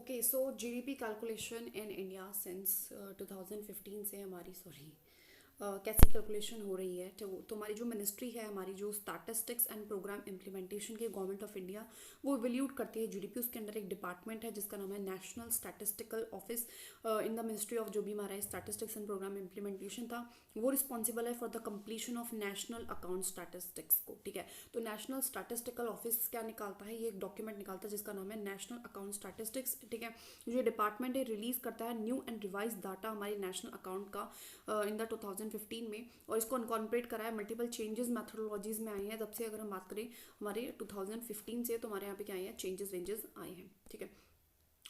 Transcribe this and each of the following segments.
Okay so GDP calculation in India since 2015 से हमारी कैसी कैलकुलेशन हो रही है तो हमारी जो मिनिस्ट्री है, हमारी जो स्टैटिस्टिक्स एंड प्रोग्राम इम्प्लीमेंटेशन की गवर्नमेंट ऑफ इंडिया वो इवैल्यूएट करती है जीडीपी। उसके अंदर एक डिपार्टमेंट है जिसका नाम है national statistical office in the ministry of, जो भी हमारा स्टैटिस्टिक्स एंड प्रोग्राम इम्प्लीमेंटेशन था वो रिस्पॉन्सिबल है for the completion of national account statistics को। ठीक है, तो नेशनल स्टैटिस्टिकल ऑफिस क्या निकालता है, ये एक डॉक्यूमेंट निकालता है जिसका नाम है नेशनल अकाउंट स्टैटिस्टिक्स। ठीक है, जो ये डिपार्टमेंट है रिलीज करता है न्यू एंड रिवाइज डाटा हमारे नेशनल अकाउंट का इन द 2015 में, और इसको इनकॉर्पोरेट करा है। मल्टीपल चेंजेस मैथडोलॉजीज में आए हैं तब से। अगर हम बात करें हमारे 2015 से, तो हमारे यहाँ पे क्या आए हैं, चेंजेस वेंजेस आए हैं। ठीक है,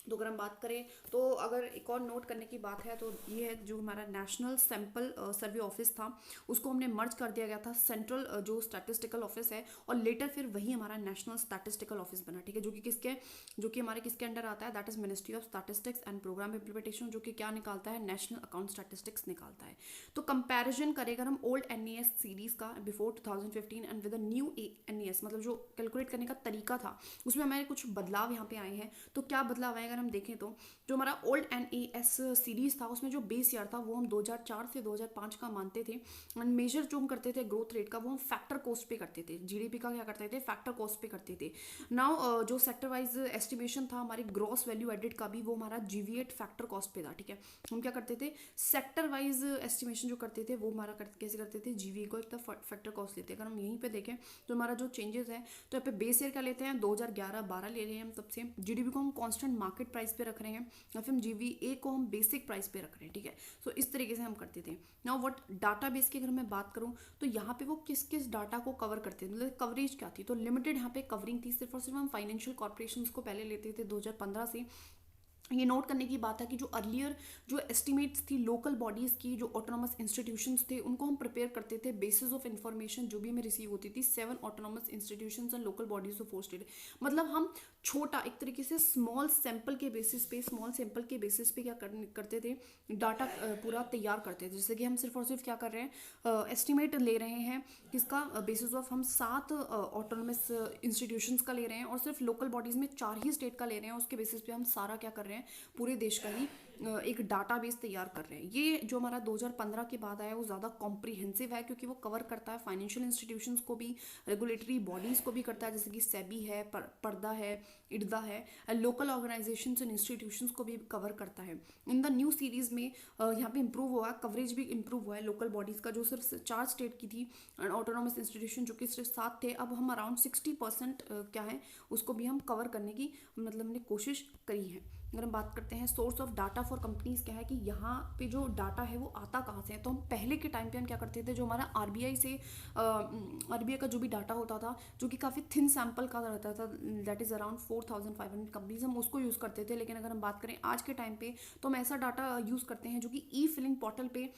तो अगर हम बात करें तो अगर एक और नोट करने की बात है तो ये है जो हमारा नेशनल सैंपल सर्वे ऑफिस था उसको हमने मर्ज कर दिया गया था सेंट्रल जो स्टैटिस्टिकल ऑफिस है, और लेटर फिर वही हमारा नेशनल स्टैटिस्टिकल ऑफिस बना। ठीक है, जो कि हमारे किसके अंडर आता है, that is ministry of statistics and programme implementation, जो कि क्या निकालता है, नेशनल अकाउंट स्टैटिस्टिक्स निकालता है। तो कंपैरिजन करेगा हम ओल्ड एनईएस सीरीज का before 2015 and with new NES, मतलब जो कैलकुलेट करने का तरीका था उसमें हमारे कुछ बदलाव यहाँ पे आए हैं। तो क्या बदलाव आए अगर हम देखें तो जो हमारा ओल्ड एनईएस सीरीज था उसमें जो बेस ईयर था वो हम 2004 से 2005 का मानते थे, एंड मेजर जो हम करते थे ग्रोथ रेट का वो हम फैक्टर कॉस्ट पे करते थे। जीडीपी का क्या करते थे, फैक्टर कॉस्ट पे करते थे। नाउ जो सेक्टर वाइज एस्टिमेशन था हमारी ग्रॉस वैल्यू एडिड का भी, वो हमारा जीवीएट फैक्टर कॉस्ट पे था। ठीक है, हम क्या करते थे, सेक्टर वाइज एस्टिमेशन जो करते थे वो हमारा कैसे करते थे, जीवी को एक फैक्टर कॉस्ट लेते हैं। अगर हम यहीं पे देखें तो हमारा जो चेंजेस है तो यहाँ पे बेस ईयर क्या लेते हैं, 2011-12 ले रहे हैं हम तब से। जीडीपी को हम कांस्टेंट मार्केट प्राइस पे रख रहे हैं, या फिर जीवीए को हम बेसिक प्राइस पे रख रहे हैं। ठीक है, सो इस तरीके से हम करते थे। नाउ व्हाट डाटा बेस की अगर मैं बात करूं तो यहाँ पे वो किस किस डाटा को कवर करते थे, मतलब कवरेज क्या थी, तो लिमिटेड यहाँ पे कवरिंग थी। सिर्फ और सिर्फ हम फाइनेंशियल कॉर्पोरेशन को पहले लेते थे 2015 से। ये नोट करने की बात है कि जो अर्लियर जो एस्टिमेट्स थी लोकल बॉडीज़ की, जो ऑटोनॉमस इंस्टीट्यूशंस थे उनको हम प्रिपेयर करते थे बेसिस ऑफ इन्फॉर्मेशन जो भी हमें रिसीव होती थी 7 autonomous institutions and local bodies of four state. मतलब हम छोटा एक तरीके से स्मॉल सैंपल के बेसिस पे क्या करते थे, डाटा पूरा तैयार करते थे। जैसे कि हम सिर्फ और सिर्फ क्या कर रहे हैं, एस्टिमेट ले रहे हैं किसका, बेसिस ऑफ हम 7 ऑटोनॉमस इंस्टीट्यूशंस का ले रहे हैं, और सिर्फ लोकल बॉडीज़ में 4 ही स्टेट का ले रहे हैं। उसके बेसिस पे हम सारा क्या कर रहे हैं, पूरे देश का ही एक डाटाबेस तैयार कर रहे हैं। ये जो हमारा 2015 के बाद आया वो ज़्यादा कॉम्प्रिहेंसिव है, क्योंकि वो कवर करता है फाइनेंशियल इंस्टीट्यूशंस को भी, रेगुलेटरी बॉडीज़ को भी करता है, जैसे कि सेबी है, पर्दा है, इड्दा है, लोकल ऑर्गेनाइजेशंस एंड इंस्टीट्यूशंस को भी कवर करता है। इन द न्यू सीरीज़ में यहाँ पे इंप्रूव हुआ, कवरेज भी इंप्रूव हुआ है लोकल बॉडीज़ का, जो सिर्फ 4 स्टेट की थी, एंड ऑटोनॉमस इंस्टीट्यूशन जो कि सिर्फ 7 थे। अब हम अराउंड 60% क्या है उसको भी हम कवर करने की मतलब हमने कोशिश करी है। अगर हम बात करते हैं source of data for companies, क्या है कि यहाँ पे जो डाटा है वो आता कहाँ से है, तो हम पहले के टाइम पे हम क्या करते थे, जो हमारा आरबीआई से आरबीआई का जो भी डाटा होता था जो कि काफ़ी थिन सैंपल का रहता था, दैट इज़ अराउंड 4500 कंपनीज, हम उसको यूज़ करते थे। लेकिन अगर हम बात करें आज के टाइम पे तो हम ऐसा डाटा यूज़ करते हैं जो कि ई फिलिंग पोर्टल पे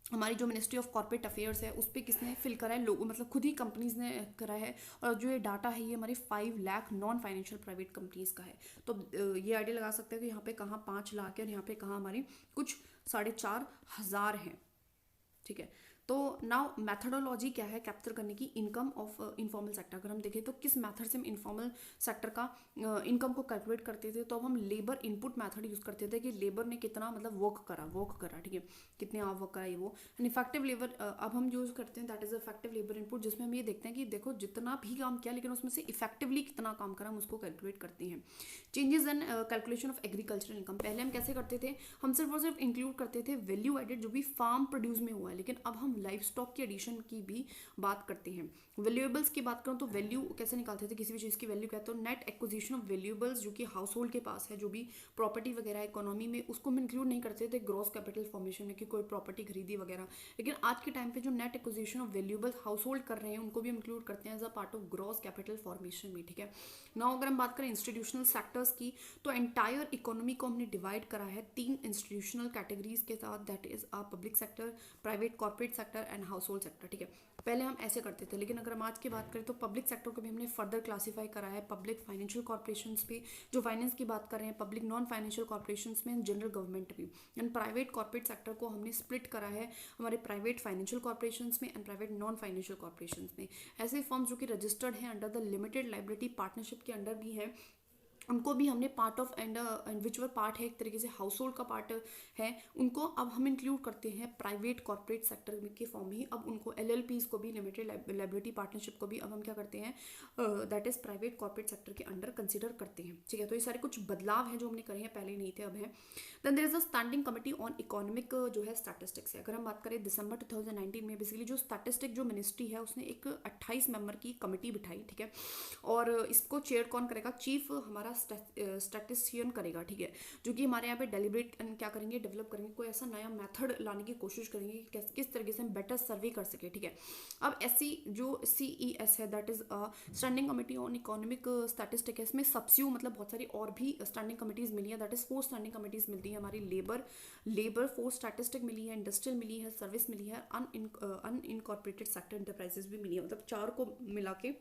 हमारी जो मिनिस्ट्री ऑफ कॉर्पोरेट अफेयर्स है उस पर किसने फिल करा है, लोग मतलब खुद ही कंपनीज ने करा है। और जो ये डाटा है ये हमारे 5 lakh non financial private companies का है। तो ये आइडिया लगा सकते हैं कि यहाँ पे कहाँ 5 लाख है और यहाँ पे कहाँ हमारी कुछ 4,500 हैं। ठीक है, तो नाउ मैथडोलॉजी क्या है कैप्चर करने की, इनकम ऑफ इनफॉर्मल सेक्टर। अगर हम देखें तो किस मेथड से हम इनफॉर्मल सेक्टर का इनकम को कैलकुलेट करते थे, तो हम लेबर इनपुट मेथड यूज़ करते थे कि लेबर ने कितना मतलब वर्क करा। ठीक है, कितने आप वर्क करा ये वो। एंड इफेक्टिव लेबर अब हम यूज़ करते हैं, that is effective labour input, जिसमें हम ये देखते हैं कि देखो जितना भी काम किया लेकिन उसमें से इफेक्टिवली कितना काम करा हम उसको कैलकुलेट करते हैं। Changes in calculation of agricultural income, पहले हम कैसे करते थे, हम सिर्फ और सिर्फ इंक्लूड करते थे वैल्यू एडेड जो भी फार्म प्रोड्यूस में हुआ है, लेकिन अब हम लाइफ स्टॉक की एडिशन की भी बात करते हैं। वैल्यूएबल्स की बात करूँ तो वैल्यू कैसे निकालते थे, किसी भी चीज़ की वैल्यू कहते हो नेट एक्विजिशन ऑफ वैल्यूएबल्स, जो कि हाउस होल्ड के पास है, जो भी प्रॉपर्टी वगैरह इकोनॉमी में, उसको हम इंक्लूड नहीं करते थे ग्रॉस कैपिटल फॉर्मेशन में कि कोई प्रॉपर्टी खरीदी वगैरह। लेकिन आज के टाइम पे जो net acquisition of valuables household कर रहे हैं उनको भी हम इंक्लूड करते हैं as a part of gross capital formation में। ठीक है, नाउ अगर हम बात करें इंस्टीट्यूशनल सेक्टर्स की तो एंटायर इकोनॉमी को हमने डिवाइड करा है 3 इंस्टीट्यूशनल कैटेगरीज के साथ, that is a public sector, private corporate sector and house hold sector. ठीक है, पहले हम ऐसे करते थे, लेकिन अगर हम आज की बात करें तो पब्लिक सेक्टर को भी हमने फर्दर क्लासीफाई करा है पब्लिक फाइनेंशियल कॉर्पोरेशंस पे, जो फाइनेंस की बात कर रहे हैं, पब्लिक नॉन फाइनेंशियल कॉर्पोरेशंस में, जनरल गवर्नमेंट भी। एंड प्राइवेट कॉर्पोरेट सेक्टर को हमने स्प्लिट करा है हमारे प्राइवेट फाइनेंशियल कॉर्पोरेशंस में and private non financial corporations में। ऐसे फर्म्स जो कि रजिस्टर्ड हैं under the limited liability partnership के अंडर भी है, उनको भी हमने part of and which were part है, एक तरीके से हाउस होल्ड का पार्ट है, उनको अब हम इंक्लूड करते हैं प्राइवेट कॉर्पोरेट सेक्टर के फॉर्म में ही। अब उनको LLPs को भी, लिमिटेड लाइबिलिटी पार्टनरशिप को भी अब हम क्या करते हैं, that is private corporate sector के अंडर कंसिडर करते हैं। ठीक है, तो ये सारे कुछ बदलाव हैं जो हमने करे हैं, पहले नहीं थे अब हैं। Then there is a standing committee on economic जो है स्टैटिस्टिक्स है। अगर हम बात करें दिसंबर 2019 में बेसिकली जो स्टैटिस्टिक जो मिनिस्ट्री है उसने एक 28 मेंबर की कमेटी बिठाई। ठीक है, और इसको चेयर कौन करेगा, चीफ हमारा स्टैटिस्टिशियन करेगा। ठीक है, जो कि हमारे यहाँ पे डेलिब्रेट क्या करेंगे, डेवलप करेंगे, कोई ऐसा नया मेथड लाने की कोशिश करेंगे कि किस तरीके से हम बेटर सर्वे कर सके। ठीक है, अब ऐसी जो CES है, that is standing committee on economic statistic है, इसमें सबस्यू मतलब बहुत सारी और भी स्टैंडिंग कमेटीज मिली है। दैट इज 4 स्टैंडिंग कमेटीज मिलती है हमारी, लेबर फोर्स स्टैटिस्टिक मिली है, इंडस्ट्रियल मिली है, सर्विस मिली है, अनइनकॉर्पोरेटेड सेक्टर एंटरप्राइजेस भी मिली है। मतलब 4 को मिला के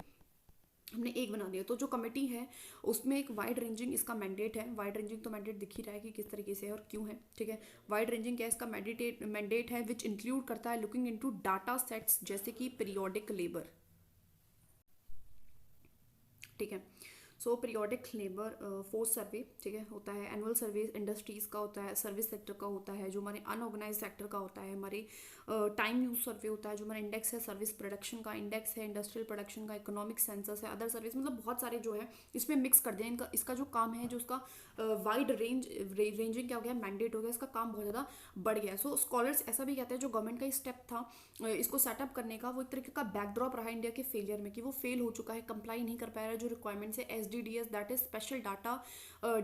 हमने एक बना दिया। तो जो कमेटी है उसमें एक वाइड रेंजिंग इसका मैंडेट है। वाइड रेंजिंग तो मैंडेट दिख ही रहा है कि किस तरीके से है और क्यों है। ठीक है, वाइड रेंजिंग क्या है, इसका मैंडेट है विच इंक्लूड करता है लुकिंग इनटू डाटा सेट्स जैसे कि पीरियोडिक लेबर। ठीक है, सो पीरियोडिक लेबर फोर्स सर्वे, ठीक है, होता है, एनुअल सर्वे इंडस्ट्रीज का होता है, सर्विस सेक्टर का होता है, जो हमारे अनऑर्गेनाइज सेक्टर का होता है, हमारे टाइम यूज सर्वे होता है, जो हमारा इंडेक्स है सर्विस प्रोडक्शन का, इंडेक्स है इंडस्ट्रियल प्रोडक्शन का, इकोनॉमिक सेंसस है, अदर सर्विस, मतलब बहुत सारे जो है इसमें मिक्स कर दिया। इनका इसका जो काम है, जो उसका वाइड रेंजिंग क्या हो गया, मैंडेट हो गया, इसका काम बहुत ज़्यादा बढ़ गया है। सो स्कॉलर्स ऐसा भी कहते हैं जो गवर्नमेंट का स्टेप था इसको सेटअप करने का, वो एक तरीके का बैकड्रॉप रहा इंडिया के फेलियर में, कि वो फेल हो चुका है, कंप्लाई नहीं कर पाया है जो रिक्वायरमेंट्स है SDDS, that is special data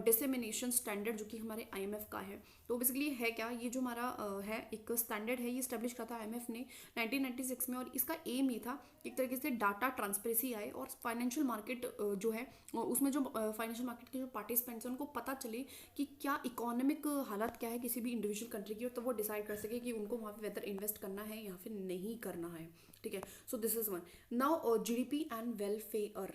dissemination standard, जो कि हमारे IMF का है। तो बेसिकली है क्या, ये जो हमारा है एक स्टैंडर्ड है, ये स्टैब्लिश करा था IMF ने 1996 में, और इसका एम ये था एक तरीके से डाटा ट्रांसपेरेंसी आए और फाइनेंशियल मार्केट जो है उसमें जो फाइनेंशियल मार्केट के जो पार्टिसिपेंट्स हैं उनको पता चले कि क्या इकोनॉमिक हालत क्या है किसी भी इंडिविजुअल कंट्री की, और तब वो डिसाइड कर सके कि उनको वहाँ पे वेदर इन्वेस्ट करना है या फिर नहीं करना है। ठीक है, so this is one. Now GDP and welfare.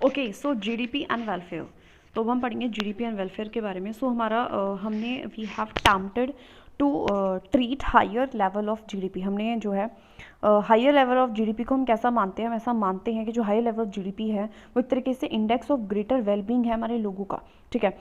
Okay, so GDP and welfare, तो हम पढ़ेंगे GDP एंड वेलफेयर के बारे में। सो हमारा हमने we have attempted to treat higher level of GDP। हमने जो है हायर लेवल ऑफ GDP को हम कैसा मानते हैं, हम ऐसा मानते हैं कि जो हायर लेवल ऑफ GDP है वो एक तरीके से इंडेक्स ऑफ ग्रेटर वेलबींग है हमारे लोगों का। ठीक है,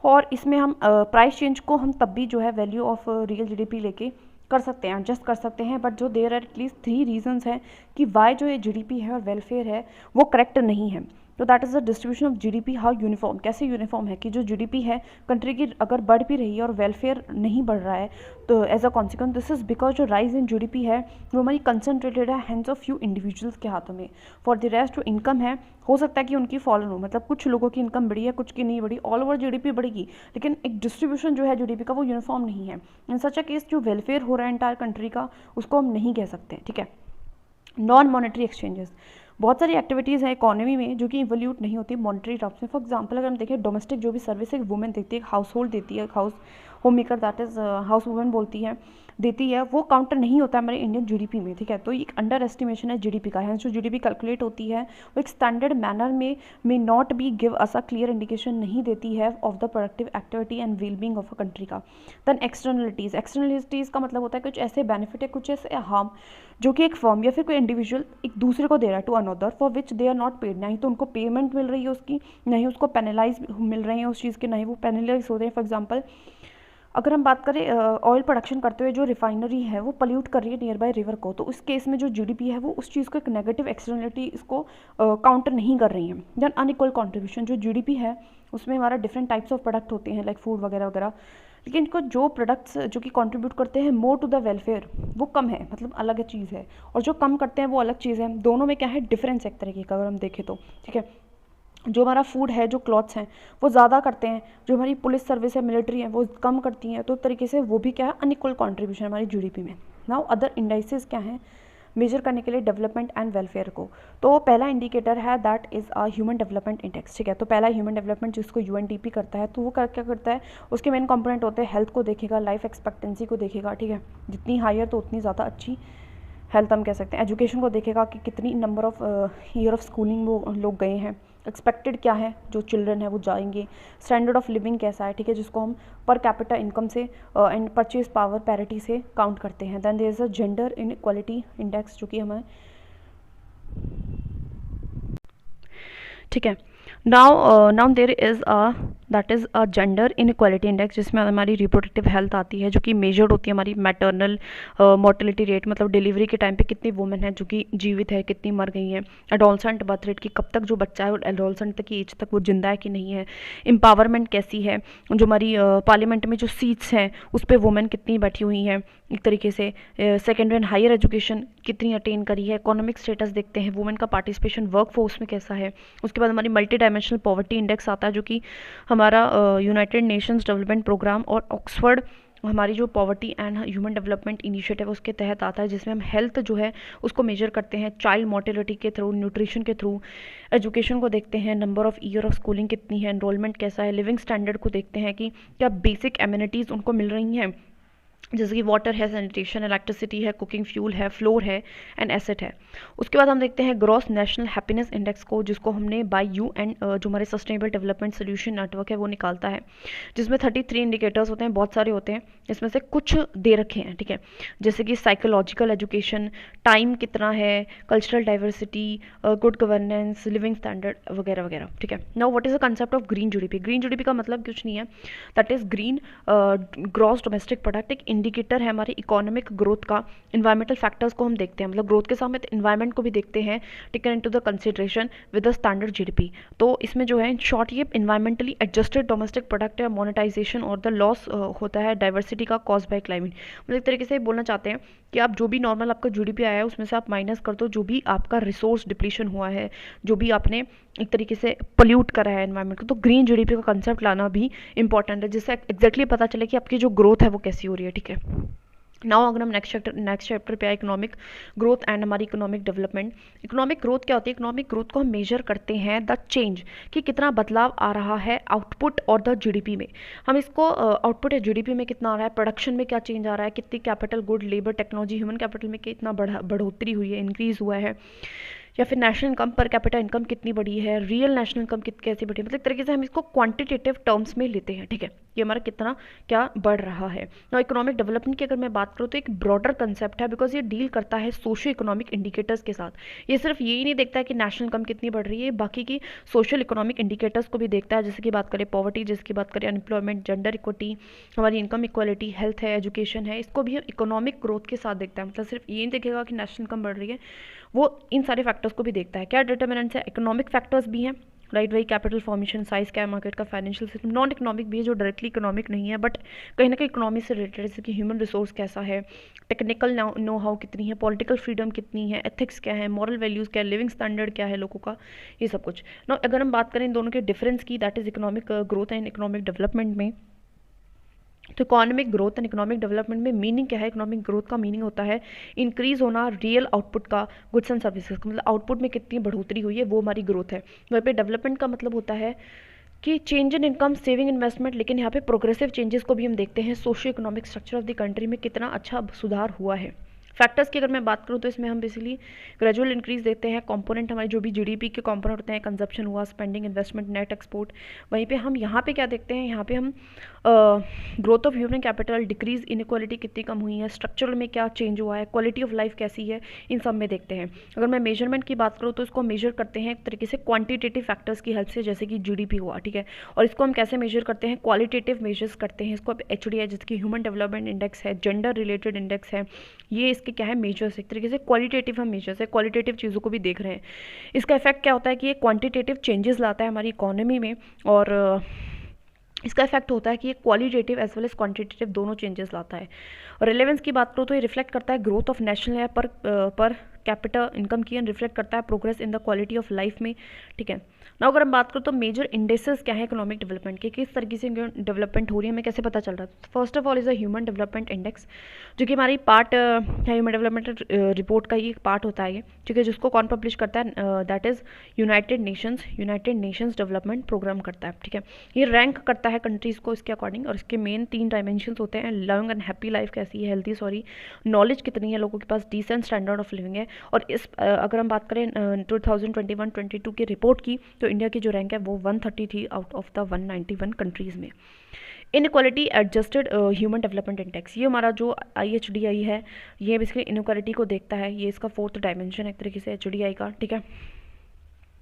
और इसमें हम प्राइस चेंज को हम तब भी जो है वैल्यू ऑफ रियल GDP लेके कर सकते हैं, एडजस्ट कर सकते हैं, बट जो देयर आर एटलीस्ट 3 रीजंस हैं कि वाई जो ये GDP है और वेलफेयर है वो करेक्ट नहीं है। तो that is the distribution of GDP how uniform, कैसे यूनिफॉर्म है कि जो GDP है कंट्री की अगर बढ़ भी रही है और वेलफेयर नहीं बढ़ रहा है, तो as a consequence this is because जो राइज इन GDP है वो हमारी कंसनट्रेटेड है हैंड्स ऑफ फ्यू इंडिविजुअल्स के हाथों में। फॉर द रेस्ट जो इनकम है हो सकता है कि उनकी फॉलन हो, मतलब कुछ लोगों की इनकम बढ़ी है, कुछ की नहीं बढ़ी, ऑल ओवर GDP बढ़ेगी, लेकिन एक डिस्ट्रीब्यूशन जो है GDP का वो यूनिफॉर्म नहीं है। इन सच अ केस जो वेलफेयर हो रहा है एंटायर कंट्री का उसको हम नहीं कह सकते। ठीक है, नॉन मॉनेटरी एक्सचेंजेस, बहुत सारी एक्टिविटीज़ हैं इकोनॉमी में जो कि इवोल्यूट नहीं होती मॉनेटरी टर्म्स में। फॉर एग्जांपल अगर हम देखें डोमेस्टिक जो भी सर्विस एक वुमेन देती है, एक हाउस होल्ड देती है, house home maker that is house women बोलती है, देती है, वो काउंटर नहीं होता है हमारे इंडियन GDP में। ठीक है, तो एक अंडर एस्टिमेशन है GDP का है। जो GDP कैलकुलेट होती है वो एक स्टैंडर्ड मैनर में may not be give us a clear indication नहीं देती है of the productive activity and wellbeing of a country का। देन एक्सटर्नलिटीज़, एक्सटर्नलिटीज़ का मतलब होता है कुछ ऐसे बेनिफिट है, कुछ ऐसे हार्म जो कि एक फर्म या फिर कोई इंडिविजुअल एक दूसरे को दे रहा है to another, for which they are not paid, ना ही तो उनको पेमेंट मिल रही है उसकी, ना ही उसको पेनलाइज मिल रहे हैं उस चीज़ के, ना ही वो पेनलाइज हो रहे हैं। फॉर एग्जांपल अगर हम बात करें ऑयल प्रोडक्शन करते हुए जो रिफाइनरी है वो पल्यूट कर रही है नियर बाय रिवर को, तो उस केस में जो GDP है वो उस चीज़ को एक नेगेटिव एक्सटर्नलिटी इसको काउंटर नहीं कर रही है। देन अनइक्वल कंट्रीब्यूशन, जो GDP है उसमें हमारा डिफरेंट टाइप्स ऑफ प्रोडक्ट होते हैं लाइक फूड वगैरह वगैरह, लेकिन इनको जो प्रोडक्ट्स जो कि कंट्रीब्यूट करते हैं मोर टू द वेलफेयर वो कम है, मतलब अलग चीज़ है, और जो कम करते हैं वो अलग चीज़ है। दोनों में क्या है डिफरेंस एक तरीके का अगर हम देखें तो। ठीक है, जो हमारा फूड है, जो क्लॉथ्स हैं वो ज़्यादा करते हैं, जो हमारी पुलिस सर्विस है, मिलिट्री है, वो कम करती हैं, तो एक तरीके से वो भी क्या है अनइक्वल कंट्रीब्यूशन हमारी GDP में। नाउ अदर इंडाइसेस क्या हैं मेजर करने के लिए डेवलपमेंट एंड वेलफेयर को, तो पहला इंडिकेटर है that is a human development index. ठीक है, तो पहला ह्यूमन डेवलपमेंट जिसको UNDP करता है, तो वो क्या करता है, उसके मेन कंपोनेंट होते हैं हेल्थ को देखेगा, लाइफ एक्सपेक्टेंसी को देखेगा। ठीक है, जितनी हायर तो उतनी ज़्यादा अच्छी हेल्थ हम कह सकते हैं। एजुकेशन को देखेगा कि कितनी number of year of schooling वो लोग गए हैं, एक्सपेक्टेड क्या है जो चिल्ड्रन है वो जाएंगे, स्टैंडर्ड ऑफ लिविंग कैसा है। ठीक है, जिसको हम पर कैपिटा इनकम से एंड परचेज पावर पैरिटी से काउंट करते हैं। Then there is a gender inequality index जो कि हमें ठीक है। Now there is that is a gender inequality index, जिसमें हमारी रिप्रोडक्टिव हेल्थ आती है, जो कि मेजर्ड होती है हमारी मैटरनल मोर्टेलिटी रेट, मतलब डिलीवरी के टाइम पे कितनी वुमेन है जो कि जीवित है, कितनी मर गई हैं। एडोलसेंट बर्थ रेट की कब तक जो बच्चा है एडोलसेंट तक की एज तक वो जिंदा है कि नहीं है। एम्पावरमेंट कैसी है, जो हमारी पार्लियामेंट में जो सीट्स हैं उस पर वुमेन कितनी बैठी हुई हैं एक तरीके से। सेकेंडरी एंड हायर एजुकेशन कितनी अटेन करी है। इकोनॉमिक स्टेटस देखते हैं, वुमेन का पार्टिसिपेशन वर्क फोर्स में कैसा है। उसके बाद हमारी मल्टी डायमेंशनल पॉवर्टी इंडेक्स आता है, जो कि हमारा यूनाइटेड नेशंस डेवलपमेंट प्रोग्राम और ऑक्सफर्ड हमारी जो poverty and human development initiative उसके तहत आता है, जिसमें हम हेल्थ जो है उसको मेजर करते हैं चाइल्ड मोर्टेलिटी के थ्रू, न्यूट्रिशन के थ्रू। एजुकेशन को देखते हैं, number of year of schooling कितनी है, एनरोलमेंट कैसा है। लिविंग स्टैंडर्ड को देखते हैं कि क्या बेसिक एमिनिटीज़ उनको मिल रही हैं, जैसे कि वाटर है, सैनिटेशन, इलेक्ट्रिसिटी है, कुकिंग फ्यूल है, फ्लोर है एंड एसेट है। उसके बाद हम देखते हैं ग्रॉस नेशनल हैप्पीनेस इंडेक्स को, जिसको हमने बाय UN जो हमारे सस्टेनेबल डेवलपमेंट सोल्यूशन नेटवर्क है वो निकालता है, जिसमें 33 इंडिकेटर्स होते हैं, बहुत सारे होते हैं, इसमें से कुछ दे रखे हैं, ठीक है। जैसे कि साइकोलॉजिकल एजुकेशन, टाइम कितना है, cultural diversity, good governance, living standard वगैरह वगैरह, ठीक है। Now what is the concept of green GDP. Green GDP का मतलब कुछ नहीं है, that is green gross domestic product, एक इंडिकेटर है हमारी इकोनॉमिक ग्रोथ का। इन्वायरमेंटल फैक्टर्स को हम देखते हैं, मतलब ग्रोथ के साथ इन्वायरमेंट को भी देखते हैं, taken into the consideration with the standard GDP. तो इसमें जो है इन शॉर्ट ये इन्वायरमेंटली एडजस्टेड डोमेस्टिक प्रोडक्ट है, मोनेटाइजेशन और द लॉस होता है डाइवर्सिटी का कॉज बाय क्लाइमेट। मतलब एक तरीके से बोलना चाहते हैं कि आप जो भी नॉर्मल आपका जीडीपी आया है उसमें से आप माइनस कर दो जो भी आपका रिसोर्स डिप्लीशन हुआ है, जो भी आपने एक तरीके से पोल्यूट करा है एनवायरनमेंट को। तो ग्रीन जीडीपी का कंसेप्ट लाना भी इंपॉर्टेंट है, जिससे एग्जैक्टली पता चले कि आपकी जो ग्रोथ है वो कैसी हो रही है, ठीक है। नाउ अगर हम नेक्स्ट चैप्टर पे आए, इकोनॉमिक ग्रोथ एंड हमारी इकोनॉमिक डेवलपमेंट। इकोनॉमिक ग्रोथ क्या होती है? इकोनॉमिक ग्रोथ को हम मेजर करते हैं द चेंज, कि कितना बदलाव आ रहा है आउटपुट और द जीडीपी में। हम इसको आउटपुट या जीडीपी में कितना आ रहा है, प्रोडक्शन में क्या चेंज आ रहा है, कितनी capital good labour technology human capital में कितना बढ़ोतरी हुई है, इंक्रीज हुआ है, या फिर नेशनल इनकम पर कैपिटा इनकम कितनी बढ़ी है, रियल नेशनल इनकम कैसी बढ़ी है। मतलब एक तरीके से हम इसको क्वांटिटेटिव टर्म्स में लेते हैं, ठीक है, ये हमारा कितना क्या बढ़ रहा है। और इकोनॉमिक डेवलपमेंट की अगर मैं बात करूँ तो एक ब्रॉडर कंसेप्ट है, बिकॉज ये डील करता है सोशो इकोनॉमिक इंडिकेटर्स के साथ। ये सिर्फ यही नहीं देखता है कि नेशनल इनकम कितनी बढ़ रही है, बाकी की सोशल इकोनॉमिक इंडिकेटर्स को भी देखता है, जैसे कि बात करें पॉवर्टी, जिसकी बात करें अनएम्प्लॉयमेंट, जेंडर इक्वलिटी, हमारी इनकम इक्वलिटी, हेल्थ है, एजुकेशन है, इसको भी इकोनॉमिक ग्रोथ के साथ देखता है। मतलब सिर्फ ये नहीं देखेगा कि नेशनल इनकम बढ़ रही है, वो इन सारे फैक्टर्स को भी देखता है। क्या डिटर्मिनेंट्स है? इकोनॉमिक फैक्टर्स भी हैं, राइट, वही कैपिटल फॉर्मेशन, साइज क्या है मार्केट का, फाइनेंशियल सिस्टम। नॉन इकोनॉमिक भी है जो डायरेक्टली इकोनॉमिक नहीं है बट कहीं ना कहीं इकोनॉमी से रिलेटेड, जैसे कि ह्यूमन रिसोर्स कैसा है, टेक्निकल नो हाउ कितनी है, पॉलिटिकल फ्रीडम कितनी है, एथिक्स क्या है, मॉरल वैल्यूज़ क्या है, लिविंग स्टैंडर्ड क्या है लोगों का, ये सब कुछ। ना अगर हम बात करें इन दोनों के डिफरेंस की, that is economic growth and economic development में, तो economic growth and economic development में मीनिंग क्या है? इकोनॉमिक ग्रोथ का मीनिंग होता है इंक्रीज होना रियल आउटपुट का, गुड्स एंड सर्विसेज का, मतलब आउटपुट में कितनी बढ़ोतरी हुई है वो हमारी ग्रोथ है। वहाँ पे डेवलपमेंट का मतलब होता है कि change in income, saving, investment, लेकिन यहाँ पे प्रोग्रेसिव चेंजेस को भी हम देखते हैं, socio economic structure of the country में कितना अच्छा सुधार हुआ है। फैक्टर्स की अगर मैं बात करूँ तो इसमें हम बेसिकली ग्रेजुअल इंक्रीज देखते हैं, कंपोनेंट हमारे जो भी जीडीपी के कंपोनेंट होते हैं, कंजप्शन हुआ, स्पेंडिंग, इन्वेस्टमेंट, नेट एक्सपोर्ट। वहीं पे हम यहाँ पे क्या देखते हैं, यहाँ पे हम growth of human capital, decrease inequality कितनी कम हुई है, स्ट्रक्चरल में क्या चेंज हुआ है, क्वालिटी ऑफ लाइफ कैसी है, इन सब में देखते हैं। अगर मैं मेजरमेंट की बात करूँ तो इसको मेजर करते हैं एक तरीके से क्वांटिटेटिव फैक्टर्स की हेल्प से, जैसे कि जीडीपी हुआ, ठीक है। और इसको हम कैसे मेजर करते हैं? क्वालिटेटिव मेजर्स करते हैं इसको। HDI जिसकी ह्यूमन डेवलपमेंट इंडेक्स है, जेंडर रिलेटेड इंडेक्स है, ये इसके क्या है? मेजर्स। एक तरीके से क्वालिटेटिव हम मेजर्स है, क्वालिटेटिव चीज़ों को भी देख रहे हैं। इसका इफेक्ट क्या होता है कि ये क्वांटिटेटिव चेंजेस लाता है हमारी इकोनॉमी में, और इसका इफेक्ट होता है कि ये qualitative as well as quantitative दोनों चेंजेस लाता है। और रिलेवेंस की बात करूँ तो ये रिफ्लेक्ट करता है ग्रोथ ऑफ नेशनल या पर कैपिटा इनकम की, एंड रिफ्लेक्ट करता है progress in the quality of life में, ठीक है ना। अगर हम बात करें तो मेजर इंडेसेस क्या है इकोनॉमिक डेवलपमेंट के, किस तरीके से डेवलपमेंट हो रही है, हमें कैसे पता चल रहा है? First of all is a human development index, जो कि हमारी पार्ट है ह्यूमन डेवलपमेंट रिपोर्ट का ही एक पार्ट होता है ये, ठीक है, जिसको कौन पब्लिश करता है? That is United Nations Development Programme करता है, ठीक है। ये रैंक करता है कंट्रीज को इसके अकॉर्डिंग, और इसके मेन 3 डायमेंशन होते हैं, लॉन्ग एंड हैप्पी लाइफ कैसी है, हेल्थी नॉलेज कितनी है लोगों के पास, डिसेंट स्टैंडर्ड ऑफ लिविंग है। और इस अगर हम बात करें 2021-22 की रिपोर्ट की, तो इंडिया की जो रैंक है वो 130 थी आउट ऑफ द 191 कंट्रीज़ में। Inequality adjusted human development index, ये हमारा जो IHDI है, ये बेसिकली इनक्वालिटी को देखता है, ये इसका 4th डायमेंशन है एक तरीके से HDI का, ठीक है।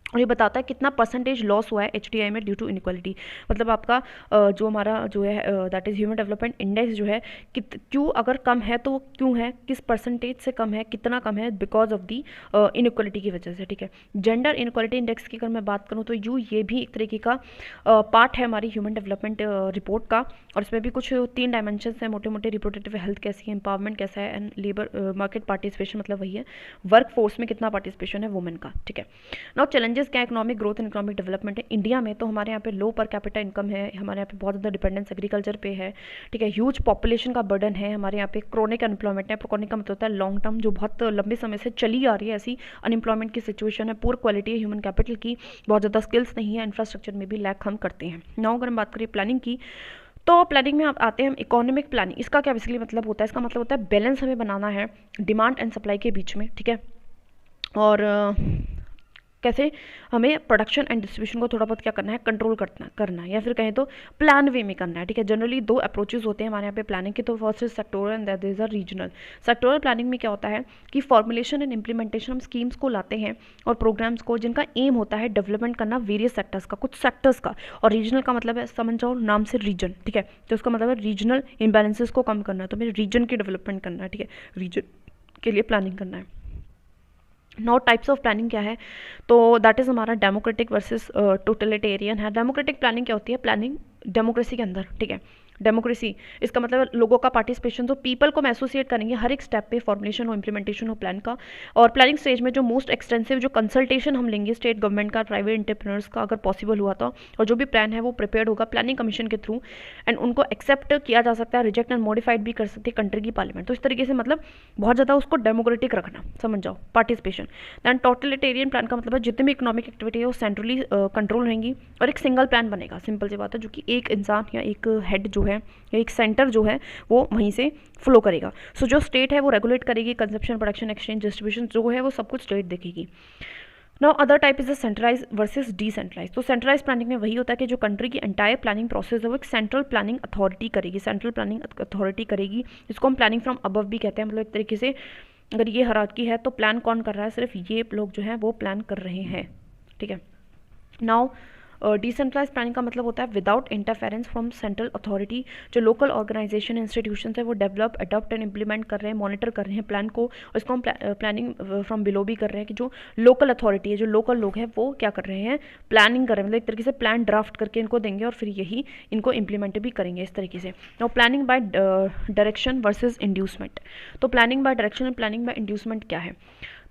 और ये बताता है कितना परसेंटेज लॉस हुआ है HDI में ड्यू टू इनक्वालिटी। मतलब आपका जो हमारा जो है that is human development index जो है क्यों अगर कम है तो वो क्यों है, किस परसेंटेज से कम है, कितना कम है, बिकॉज ऑफ दी इनक्वालिटी की वजह से। ठीक है, जेंडर इनक्वालिटी इंडेक्स की अगर मैं बात करूँ तो ये भी एक तरीके का पार्ट है हमारी ह्यूमन डेवलपमेंट रिपोर्ट का। और इसमें भी कुछ 3 डायमेंशन हैं मोटे मोटे। रिप्रोडक्टिव हेल्थ कैसी है, एम्पावरमेंट कैसा है, एंड लेबर मार्केट पार्टिसिपेशन, मतलब वही है वर्क फोर्स में कितना पार्टिसिपेशन है वुमेन का। ठीक है, नाउ चैलेंजेस क्या, economic growth and economic development है इंडिया में। तो हमारे यहाँ पे लो पर कैपिटा इनकम है, हमारे यहाँ पे बहुत ज़्यादा डिपेंडेंस एग्रीकल्चर पे है। ठीक है, ह्यूज पॉपुलेशन का बर्डन है हमारे यहाँ पे, क्रोनिक अनएम्प्लॉयमेंट है। क्रोनिक का मतलब होता है लॉन्ग टर्म, जो बहुत लंबे समय से चली आ रही है ऐसी अनएम्प्लॉयमेंट की सिचुएशन है। पुअर क्वालिटी है ह्यूमन कैपिटल की, बहुत ज़्यादा स्किल्स नहीं है, इंफ्रास्ट्रक्चर में भी लैक हम करते हैं। नाउ अगर हम बात करें प्लानिंग की, तो प्लानिंग में आप आते हैं हम इकोनॉमिक प्लानिंग। इसका क्या बेसिकली मतलब होता है, इसका मतलब होता है बैलेंस हमें बनाना है डिमांड एंड सप्लाई के बीच में। ठीक है, और कैसे हमें प्रोडक्शन एंड डिस्ट्रीब्यूशन को थोड़ा बहुत क्या करना है, कंट्रोल करना है, या फिर कहें तो प्लान वे में करना है। ठीक है, जनरली 2 अप्रोचेस होते हैं हमारे यहाँ पे प्लानिंग के। तो first is sectoral and that is a regional. Sectoral planning में क्या होता है कि फॉर्मुलेशन एंड इम्प्लीमेंटेशन हम स्कीम्स को लाते हैं और प्रोग्राम्स को, जिनका एम होता है डेवलपमेंट करना वेरियस सेक्टर्स का, कुछ सेक्टर्स का। और रीजनल का मतलब है, समझ जाओ नाम से रीजन। ठीक है, तो उसका मतलब है रीजनल इम्बैलेंसेस को कम करना है, तो हमें रीजन की डेवलपमेंट करना है। ठीक है, रीजन के लिए प्लानिंग करना है। नौ टाइप्स ऑफ प्लानिंग क्या है, तो दैट इज़ हमारा डेमोक्रेटिक वर्सेस टोटलिटेरियन है। डेमोक्रेटिक प्लानिंग क्या होती है, प्लानिंग डेमोक्रेसी के अंदर। ठीक है, डेमोक्रेसी इसका मतलब लोगों का पार्टिसिपेशन, तो पीपल को हम एसोसिएट करेंगे हर एक स्टेप पे, फॉर्मुलेशन हो, इंप्लीमेंटेशन हो प्लान का। और प्लानिंग स्टेज में जो मोस्ट एक्सटेंसिव जो कंसल्टेशन हम लेंगे स्टेट गवर्नमेंट का, प्राइवेट एंटरप्रेन्योर्स का अगर पॉसिबल हुआ तो, और जो भी प्लान है वो प्रिपेयर्ड होगा प्लानिंग कमीशन के थ्रू, एंड उनको एक्सेप्ट किया जा सकता है, रिजेक्ट एंड मॉडिफाइड भी कर सकती है कंट्री की पार्लियामेंट। तो इस तरीके से मतलब बहुत ज़्यादा उसको डेमोक्रेटिक रखना, समझ जाओ, पार्टिसिपेशन। दैन टोटलिटेरियन प्लान का मतलब है जितनी भी इकोनॉमिक एक्टिविटी है वो सेंट्रली कंट्रोल रहेंगी और एक सिंगल प्लान बनेगा, सिंपल सी बात है, जो कि एक इंसान या एक हेड जो है या एक सेंटर जो है वो वहीं से फ्लो करेगा। सो जो स्टेट है वो रेगुलेट करेगी, कंजप्शन, प्रोडक्शन, एक्सचेंज, डिस्ट्रीब्यूशन जो है वो सब कुछ स्टेट देखेगी। Now other type is the centralize versus decentralize. तो सेंट्रलाइज प्लानिंग में वही होता है कि जो कंट्री की एंटायर प्लानिंग प्रोसेस है वो एक सेंट्रल प्लानिंग अथॉरिटी करेगी, सेंट्रल प्लानिंग अथॉरिटी करेगी। इसको हम प्लानिंग फ्रॉम अबव भी कहते हैं, मतलब एक तरीके से अगर ये हायरार्की है तो प्लान कौन कर रहा है, सिर्फ ये लोग जो हैं वो प्लान कर रहे हैं। ठीक है, नाउ डिसेंट्रलाइज प्लानिंग का मतलब होता है without interference from central authority. जो लोकल ऑर्गेनाइजेशन इंस्टीट्यूशन है वो डेवलप, अडॉप्ट एंड इम्प्लीमेंट कर रहे हैं, मॉनिटर कर रहे हैं प्लान को। और इसको हम प्लानिंग फ्रॉम बिलो भी कर रहे हैं कि जो लोकल अथॉरिटी है, जो लोकल लोग हैं वो क्या कर रहे हैं, प्लानिंग कर रहे हैं, मतलब एक तरीके से प्लान ड्राफ्ट करके इनको देंगे और फिर यही इनको इम्प्लीमेंट भी करेंगे इस तरीके से। Now planning by direction versus inducement. तो planning by direction and planning by inducement क्या है,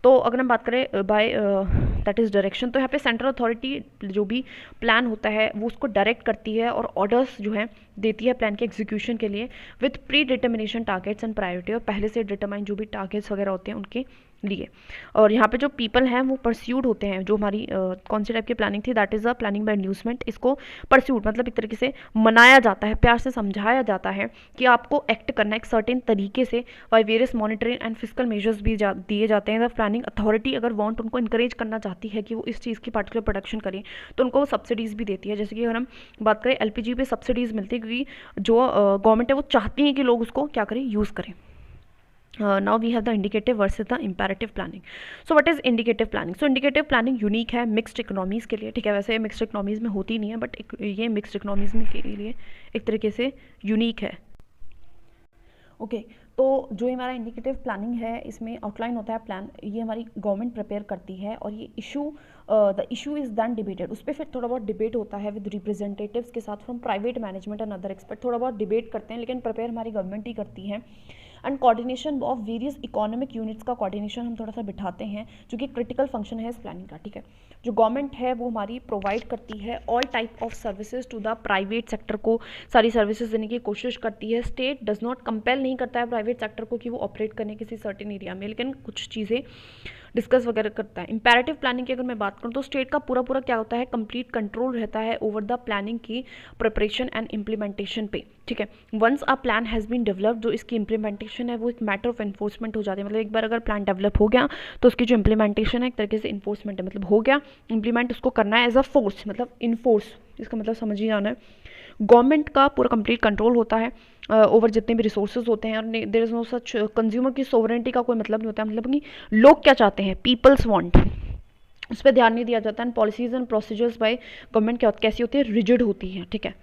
तो अगर हम बात करें बाय दैट इज़ डायरेक्शन, तो यहाँ पे सेंट्रल अथॉरिटी जो भी प्लान होता है वो उसको डायरेक्ट करती है और ऑर्डर्स जो है देती है प्लान के एग्जीक्यूशन के लिए with pre determination targets and priority, और पहले से डिटरमाइन जो भी टारगेट्स वगैरह होते हैं उनके लिए। और यहाँ पे जो पीपल हैं वो परस्यूड होते हैं, जो हमारी कौन सी टाइप की प्लानिंग थी, that is a planning by inducement. इसको परस्यूड मतलब एक तरीके से मनाया जाता है, प्यार से समझाया जाता है कि आपको एक्ट करना है एक सर्टेन तरीके से, by various monitoring and physical measures भी दिए जाते हैं। द प्लानिंग अथॉरिटी अगर वांट उनको इंकरेज करना चाहती है कि वो इस चीज़ की पार्टिकुलर प्रोडक्शन करें तो उनको वो सब्सिडीज़ भी देती है। जैसे कि अगर हम बात करें LPG पे सब्सिडीज़ मिलती है क्योंकि जो गवर्नमेंट है वो चाहती है कि लोग उसको क्या करें, यूज़ करें। Now we have the indicative versus the imperative planning. So what is indicative planning? So indicative planning unique है मिक्स्ड इकोनॉमीज़ के लिए। ठीक है, वैसे मिक्स्ड इकोनॉमीज़ में होती नहीं है बट ये मिक्स्ड इकोनॉमीज़ में के लिए एक तरीके से यूनिक है। ओके तो जो हमारा इंडिकेटिव प्लानिंग है इसमें आउटलाइन होता है प्लान, ये हमारी गवर्नमेंट प्रिपेयर करती है और ये the issue is then debated. उस पर फिर थोड़ा बहुत डिबेट होता है विद रिप्रेजेंटेटिव्स के साथ from private management and other expert, थोड़ा बहुत डिबेट करते हैं लेकिन प्रिपेयर हमारी गवर्नमेंट ही करती है। And coordination of various economic units का कोऑर्डिनेशन हम थोड़ा सा बिठाते हैं जो कि क्रिटिकल फंक्शन है इस प्लानिंग का। ठीक है, जो गवर्नमेंट है वो हमारी प्रोवाइड करती है all type of services to the private sector को, सारी सर्विसेज देने की कोशिश करती है। स्टेट डज नॉट कंपेल नहीं करता है प्राइवेट सेक्टर को कि वो ऑपरेट करने किसी सर्टेन एरिया में, लेकिन कुछ चीज़ें डिस्कस वगैरह करता है। इंपैरेटिव प्लानिंग की अगर मैं बात करूँ तो स्टेट का पूरा पूरा क्या होता है, कंप्लीट कंट्रोल रहता है ओवर द प्लानिंग की प्रिपरेशन एंड इम्प्लीमेंटेशन पे। ठीक है, once a plan has been developed, जो इसकी इम्प्लीमेंटेशन है वो एक मैटर ऑफ इन्फोर्समेंट हो जाती है। मतलब एक बार अगर प्लान डेवलप हो गया तो उसकी जो इम्प्लीमेंटेशन है एक तरीके से इन्फोर्समेंट है, मतलब हो गया इम्प्लीमेंट, उसको करना है एज अ फोर्स, मतलब इन्फोर्स, इसका मतलब समझ ही आना है। गवर्नमेंट का पूरा कंप्लीट कंट्रोल होता है ओवर जितने भी रिसोर्सेज होते हैं और there is no such consumer की सोवरेंटी का कोई मतलब नहीं होता है, मतलब कि लोग क्या चाहते हैं, पीपल्स वांट, उस पर ध्यान नहीं दिया जाता। And policies and procedures by government क्या कैसी होती है, रिजिड होती है, ठीक है।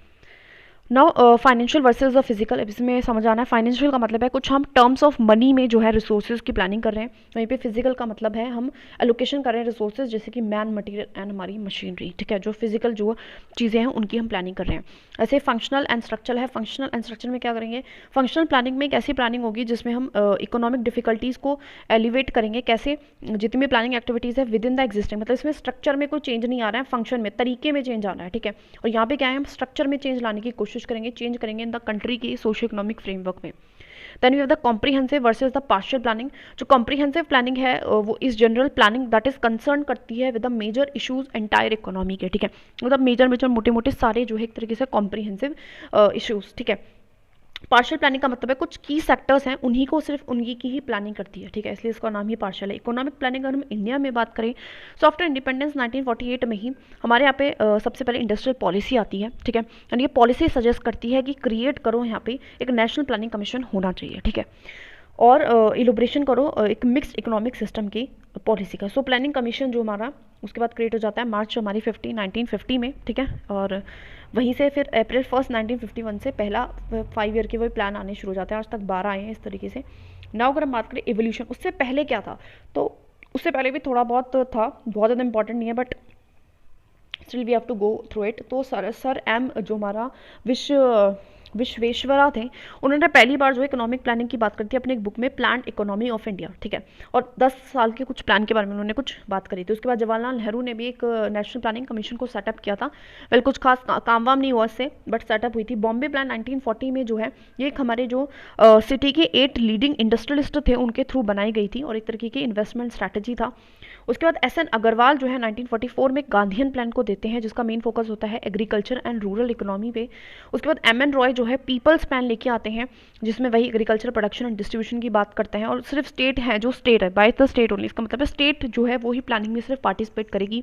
Now financial versus the physical, अब इसमें समझ आना है फाइनेंशियल का मतलब है कुछ हम टर्म्स ऑफ मनी में जो है रिसोर्सेज की प्लानिंग कर रहे हैं, वहीं पे फिजिकल का मतलब है हम एलोकेशन कर रहे हैं रिसोर्सेज, जैसे कि मैन, मटेरियल एंड हमारी मशीनरी, ठीक है। जो फिजिकल जो चीज़ें हैं उनकी हम प्लानिंग कर रहे हैं। ऐसे फंक्शनल एंड स्ट्रक्चरल है। फंक्शनल एंड स्ट्रक्चर में क्या करेंगे, फंक्शनल प्लानिंग में एक ऐसी प्लानिंग होगी जिसमें हम इकोनॉमिक डिफिकल्टीज़ को एलिवेट करेंगे, कैसे, जितनी भी प्लानिंग एक्टिविटीज़ है विद इन द एग्जिस्टिंग, मतलब इसमें स्ट्रक्चर में कोई चेंज नहीं आ रहा है, फंक्शन में, तरीके में चेंज आ रहा है, ठीक है। और यहाँ पे क्या है, हम स्ट्रक्चर में चेंज लाने की कोशिश करेंगे, चेंज करेंगे इन द कंट्री की सोशो इकोनॉमिक फ्रेमवर्क में। Then we have the comprehensive versus the partial planning. जो कॉम्प्रीहेंसिव प्लानिंग है वो इस general planning that is concern करती है with the major issues entire economy के, ठीक है। मतलब मेजर मेजर मोटे मोटे सारे जो है एक तरीके से कॉम्प्रीहेंसिव इशूज, ठीक है। पार्शियल प्लानिंग का मतलब है कुछ की सेक्टर्स हैं उन्हीं को सिर्फ उन्हीं की ही प्लानिंग करती है, ठीक है, इसलिए इसका नाम ही पार्शियल है। इकोनॉमिक प्लानिंग अगर हम इंडिया में बात करें, सो आफ्टर इंडिपेंडेंस 1948 में ही हमारे यहाँ पे सबसे पहले इंडस्ट्रियल पॉलिसी आती है, ठीक है। यानी ये पॉलिसी सजेस्ट करती है कि क्रिएट करो यहाँ पे एक नेशनल प्लानिंग कमीशन होना चाहिए, ठीक है, और इलोब्रेशन करो एक मिक्स्ड इकोनॉमिक सिस्टम की पॉलिसी का। सो प्लानिंग कमीशन जो हमारा उसके बाद क्रिएट हो जाता है मार्च हमारी 1950 में, ठीक है। और वहीं से फिर अप्रैल 1 1951 से पहला 5 ईयर के वही प्लान आने शुरू हो जाते हैं, आज तक 12 आए हैं इस तरीके से। नाउ अगर हम बात करें एवोल्यूशन, उससे पहले क्या था, तो उससे पहले भी थोड़ा बहुत था, बहुत ज़्यादा इंपॉर्टेंट नहीं है, but still we have to go through it. तो सर एम जो हमारा विश्वेश्वरा थे, उन्होंने पहली बार जो इकोनॉमिक प्लानिंग की बात करती है अपनी एक बुक में, प्लान्ड इकोनॉमी ऑफ इंडिया, ठीक है। और 10 साल के कुछ प्लान के बारे में उन्होंने कुछ बात करी थी। उसके बाद जवाहरलाल नेहरू ने भी एक नेशनल प्लानिंग कमीशन को सेटअप किया था। वेल कुछ खास काम वाम नहीं हुआ इससे, बट सेटअप हुई थी। बॉम्बे प्लान 1940 में जो है ये एक हमारे जो सिटी के 8 लीडिंग इंडस्ट्रियलिस्ट थे उनके थ्रू बनाई गई थी और एक तरीके की इन्वेस्टमेंट स्ट्रैटेजी था। उसके बाद एस एन अग्रवाल जो है 1944 में गांधीयन प्लान को देते हैं, जिसका मेन फोकस होता है एग्रीकल्चर एंड रूरल इकोनॉमी पे। उसके बाद एम एन रॉय जो है पीपल्स प्लान लेके आते हैं, जिसमें वही एग्रीकल्चर प्रोडक्शन एंड डिस्ट्रीब्यूशन की बात करते हैं, और सिर्फ स्टेट है जो स्टेट है बाय द स्टेट ओनली, इसका मतलब है स्टेट जो है वो ही प्लानिंग में सिर्फ पार्टिसिपेट करेगी।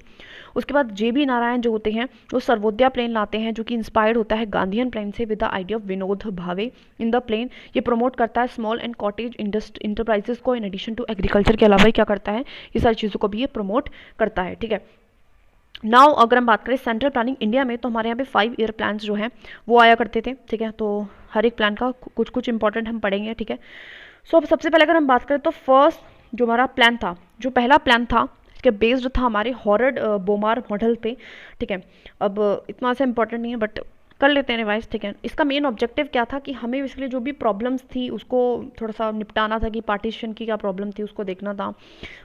उसके बाद जे बी नारायण जो होते हैं वो सर्वोदया प्लान लाते हैं, जो कि इंस्पायर्ड होता है गांधीयन प्लान से with the idea of Vinod Bhave in the plan. ये प्रमोट करता है स्मॉल एंड कॉटेज इंटरप्राइजेस को, इन एडिशन टू एग्रीकल्चर के अलावा क्या करता है, ये सारी चीज़ों को भी ये प्रमोट करता है, ठीक है। नाउ अगर हम बात करें सेंट्रल प्लानिंग इंडिया में, तो हमारे यहाँ पे 5 ईयर प्लान जो हैं वो आया करते थे, ठीक है। तो हर एक प्लान का कुछ कुछ इंपॉर्टेंट हम पढ़ेंगे, ठीक है। सो अब सबसे पहले अगर हम बात करें तो फर्स्ट जो हमारा प्लान था, जो पहला प्लान था इसके बेस्ड था हमारे हॉवर्ड बोमार मॉडल पे, ठीक है। अब इतना सा इंपॉर्टेंट नहीं है बट कर लेते हैं रिवाइज, ठीक है। इसका मेन ऑब्जेक्टिव क्या था कि हमें इसलिए जो भी प्रॉब्लम्स थी उसको थोड़ा सा निपटाना था, कि पार्टीशन की क्या प्रॉब्लम थी उसको देखना था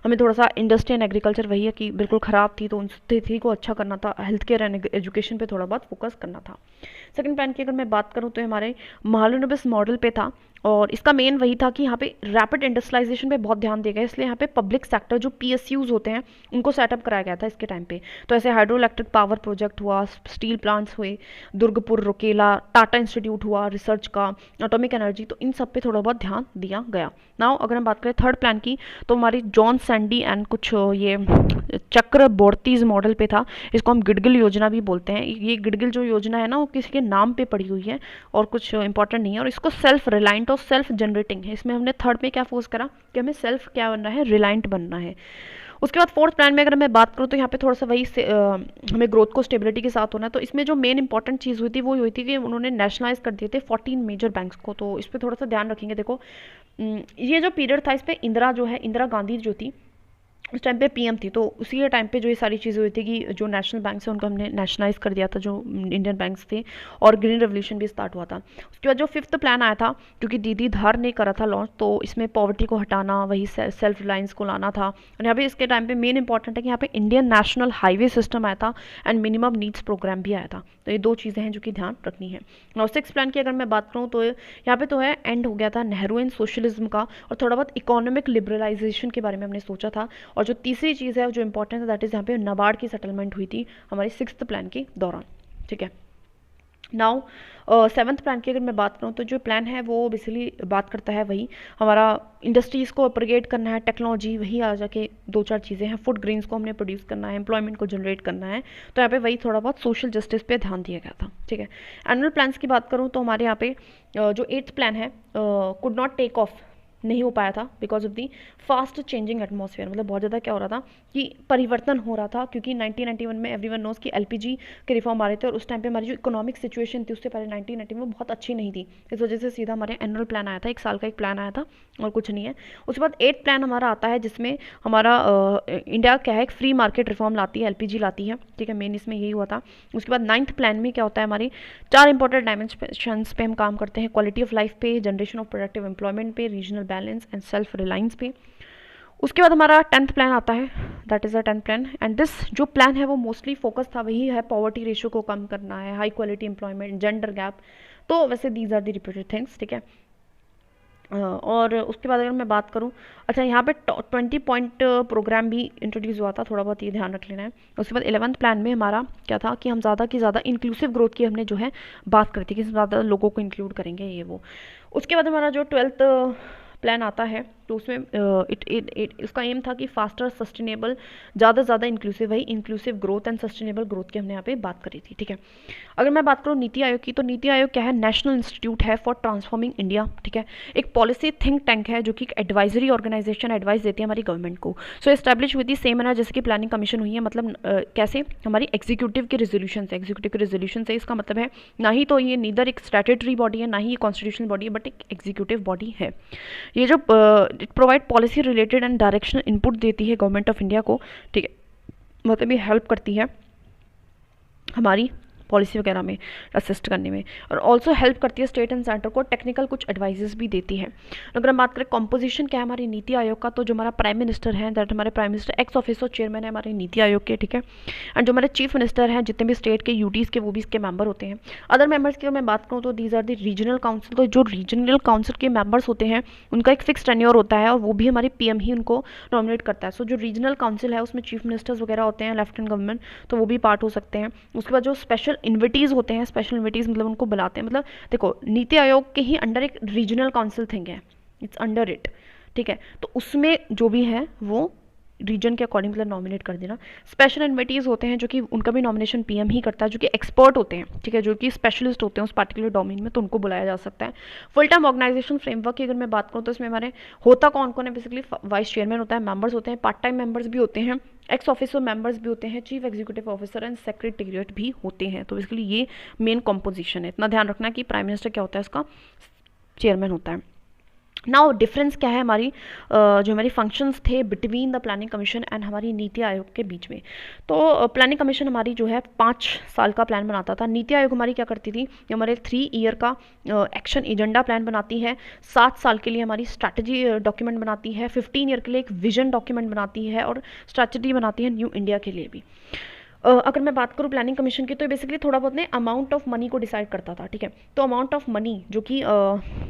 हमें, थोड़ा सा इंडस्ट्री एंड एग्रीकल्चर वही है कि बिल्कुल ख़राब थी तो उन स्थिति को अच्छा करना था, हेल्थ केयर एंड एजुकेशन पे थोड़ा बहुत फोकस करना था। सेकंड प्लान की अगर मैं बात करूँ तो हमारे महालनोबिस मॉडल पे था, और इसका मेन वही था कि यहाँ पे रैपिड इंडस्ट्रियलाइजेशन पे बहुत ध्यान दिया गया, इसलिए यहाँ पे पब्लिक सेक्टर जो पीएसयूज होते हैं उनको सेटअप कराया गया था इसके टाइम पे। तो ऐसे हाइड्रो इलेक्ट्रिक पावर प्रोजेक्ट हुआ, स्टील प्लांट्स हुए, दुर्गपुर रुकेला, टाटा इंस्टीट्यूट हुआ रिसर्च का, एटॉमिक एनर्जी, तो इन सब पे थोड़ा बहुत ध्यान दिया गया। नाउ अगर हम बात करें थर्ड प्लान की, तो हमारी जॉन सैंडी एंड कुछ ये चक्रबोर्तीज मॉडल पे था, इसको हम गिडगिल योजना भी बोलते हैं। ये गिडगिल जो योजना है ना वो किसी के नाम पे पड़ी हुई है और कुछ इंपॉर्टेंट नहीं है, और इसको सेल्फ रिलायंट और सेल्फ जनरेटिंग है। इसमें हमने थर्ड में क्या फोकस करा कि हमें सेल्फ क्या बनना है, रिलायंट बनना है। उसके बाद फोर्थ प्लान में अगर मैं बात करूँ तो यहाँ पे थोड़ा सा वही हमें ग्रोथ को स्टेबिलिटी के साथ होना है। तो इसमें जो मेन इंपॉर्टेंट चीज़ हुई थी वो हुई थी कि उन्होंने नेशनलाइज कर दिए थे 14 मेजर बैंक्स को, तो इस पर थोड़ा सा ध्यान रखेंगे। देखो ये जो पीरियड था इस पर इंदिरा गांधी जो थी उस टाइम पे पीएम थी, तो उसी टाइम पे जो ये सारी चीज़ें हुई थी कि जो नेशनल बैंक्स हैं उनको हमने नेशनलाइज कर दिया था, जो इंडियन बैंक्स थे, और ग्रीन रेवोल्यूशन भी स्टार्ट हुआ था। उसके बाद जो फिफ्थ प्लान आया था क्योंकि दीदी धार ने करा था लॉन्च, तो इसमें पॉवर्टी को हटाना, वही सेल्फ रिलायंस को लाना था। और यहाँ पे इसके टाइम पे मेन इंपॉर्टेंट है कि यहाँ पे इंडियन नेशनल हाईवे सिस्टम आया था एंड मिनिमम नीड्स प्रोग्राम भी आया था। तो ये दो चीज़ें हैं जो कि ध्यान रखनी है। और सिक्स प्लान की अगर मैं बात करूँ तो यहाँ पे तो है एंड हो गया था नेहरूइन सोशलिज्म का, और थोड़ा बहुत इकोनॉमिक लिबरलाइजेशन के बारे में हमने सोचा था। और जो तीसरी चीज़ है जो इंपॉर्टेंट है दैट इज़ यहाँ पे नाबार्ड की सेटलमेंट हुई थी हमारी सिक्स्थ प्लान के दौरान, ठीक है। नाउ सेवन्थ प्लान की अगर मैं बात करूँ तो जो प्लान है वो बेसिकली बात करता है वही हमारा इंडस्ट्रीज़ को अपग्रेड करना है, टेक्नोलॉजी वही आ जाके दो चार चीज़ें हैं, फूड ग्रेन्स को हमने प्रोड्यूस करना है, एम्प्लॉयमेंट को जनरेट करना है। तो यहाँ पे वही थोड़ा बहुत सोशल जस्टिस पे ध्यान दिया गया था, ठीक है। एनुअल प्लान्स की बात करूँ तो हमारे यहाँ पे जो एट्थ प्लान है कुड नॉट टेक ऑफ नहीं हो पाया था because of the fast changing atmosphere, मतलब बहुत ज़्यादा क्या हो रहा था कि परिवर्तन हो रहा था, क्योंकि 1991 में एवरीवन नोज कि एलपीजी के रिफॉर्म आ रहे थे और उस टाइम पे हमारी जो इकोनॉमिक सिचुएशन थी उससे पहले 1990 में बहुत अच्छी नहीं थी। इस वजह से सीधा हमारे एनुअल प्लान आया था, 1 साल का एक प्लान आया था और कुछ नहीं है। उसके बाद 8th प्लान हमारा आता है जिसमें हमारा इंडिया क्या है एक फ्री मार्केट रिफॉर्म लाती है, एलपीजी लाती है, ठीक है, मेन इसमें यही हुआ था। उसके बाद 9th प्लान में क्या होता है, हमारी 4 इंपॉर्टेंट डायमेंशंस पे हम काम करते हैं, क्वालिटी ऑफ लाइफ पे, जनरेशन ऑफ प्रोडक्टिव एम्प्लॉयमेंट पे, regional balance and self reliance पे। उसके बाद हमारा 10th प्लान आता है, that is a 10th plan, and this जो प्लान है वो मोस्टली फोकस था वही है पॉवर्टी रेशियो को कम करना है, high quality employment, gender gap, तो वैसे these are the repeated things, ठीक है। और उसके बाद अगर मैं बात करूं, अच्छा यहाँ पे 20 पॉइंट प्रोग्राम भी इंट्रोड्यूस हुआ था, थोड़ा बहुत ये ध्यान रख लेना है। उसके बाद 11th प्लान में हमारा क्या था कि हम ज़्यादा की ज़्यादा इंक्लूसिव ग्रोथ की हमने जो है बात करी थी कि ज़्यादा लोगों को इंक्लूड करेंगे ये वो। उसके बाद हमारा जो 12th प्लान आता है तो उसमें इसका एम था कि फास्टर सस्टेनेबल, ज़्यादा से ज़्यादा इंक्लूसिव, वही inclusive growth and sustainable growth की हमने यहाँ पे बात करी थी, ठीक है। अगर मैं बात करूँ नीति आयोग की, तो नीति आयोग क्या है, नेशनल इंस्टीट्यूट है फॉर ट्रांसफॉर्मिंग इंडिया, ठीक है, एक पॉलिसी थिंक टैंक है जो कि एक एडवाइजरी ऑर्गेनाइजेशन एडवाइस देती है हमारी गवर्नमेंट को। So establish with the same manner जैसे कि प्लानिंग कमीशन हुई है, मतलब कैसे हमारी एग्जीक्यूटिव के रेजोल्यूशन से इसका मतलब है ना ही तो ये नीदर एक स्टैट्यूटरी बॉडी है ना ही ये कॉन्स्टिट्यूशनल बॉडी है, बट एक एग्जीक्यूटिव बॉडी है। ये जो provide policy related and directional input देती है गवर्नमेंट ऑफ इंडिया को, ठीक है, मतलब ये हेल्प करती है हमारी पॉलिसी वगैरह में असिस्ट करने में, और ऑल्सो हेल्प करती है स्टेट एंड सेंटर को, टेक्निकल कुछ एडवाइजेस भी देती है। अगर हम बात करें कॉम्पोजिशन क्या है हमारी नीति आयोग का, तो जो हमारा प्राइम मिनिस्टर है, दैट हमारे prime minister x officio chairman है हमारे नीति आयोग के, ठीक है, एंड जो हमारे चीफ मिनिस्टर हैं जितने भी स्टेट के यूटीज़ के वो भी इसके मेंबर होते हैं। अदर मेंबर्स की अगर मैं बात करूँ तो these are the regional council, तो जो रीजनल काउंसिल के मेंबर्स होते हैं उनका एक फिक्स टेन्योर होता है और वो भी हमारी पीएम ही उनको नॉमिनेट करता है। सो जो रीजनल काउंसिल है उसमें चीफ मिनिस्टर्स वगैरह होते हैं, लेफ्टिनेंट गवर्नमेंट, तो वो भी पार्ट हो सकते हैं। उसके बाद जो स्पेशल इन्विटीज़ होते हैं, स्पेशल इन्विटीज़ मतलब उनको बुलाते हैं, मतलब देखो नीति आयोग के ही अंडर एक रीजनल काउंसिल थिंग है, इट्स अंडर इट, ठीक है, तो उसमें जो भी है वो रीजन के अकॉर्डिंग मतलब नॉमिनेट कर देना। स्पेशल इन्विटीज़ होते हैं जो कि उनका भी नॉमिनेशन पीएम ही करता है, जो कि एक्सपर्ट होते हैं, ठीक है, जो कि स्पेशलिस्ट होते हैं उस पार्टिकुलर डोमेन में, तो उनको बुलाया जा सकता है। फुल टाइम ऑर्गेनाइजेशन फ्रेमवर्क की अगर मैं बात करूँ तो इसमें हमारे होता कौन कौन है, बेसिकली वाइस चेयरमैन होता है, मेंबर्स होते हैं, पार्ट टाइम मेंबर्स भी होते हैं, एक्स ऑफिसर मेंबर्स भी होते हैं, chief executive officer and secretariat भी होते हैं। तो बेसिकली ये मेन कॉम्पोजिशन है। इतना ध्यान रखना कि प्राइम मिनिस्टर क्या होता है, इसका चेयरमैन होता है। नाउ डिफरेंस क्या है हमारी जो हमारी फंक्शंस थे between the planning commission and हमारी नीति आयोग के बीच में। तो प्लानिंग कमीशन हमारी जो है 5 साल का प्लान बनाता था, नीति आयोग हमारी क्या करती थी, ये हमारे 3 ईयर का एक्शन एजेंडा प्लान बनाती है, 7 साल के लिए हमारी स्ट्रैटेजी डॉक्यूमेंट बनाती है, 15 ईयर के लिए एक विजन डॉक्यूमेंट बनाती है और स्ट्रैटेजी बनाती है न्यू इंडिया के लिए भी। अगर मैं बात करूँ प्लानिंग कमीशन की, तो बेसिकली थोड़ा बहुत ने अमाउंट ऑफ मनी को डिसाइड करता था, ठीक है, तो अमाउंट ऑफ मनी जो कि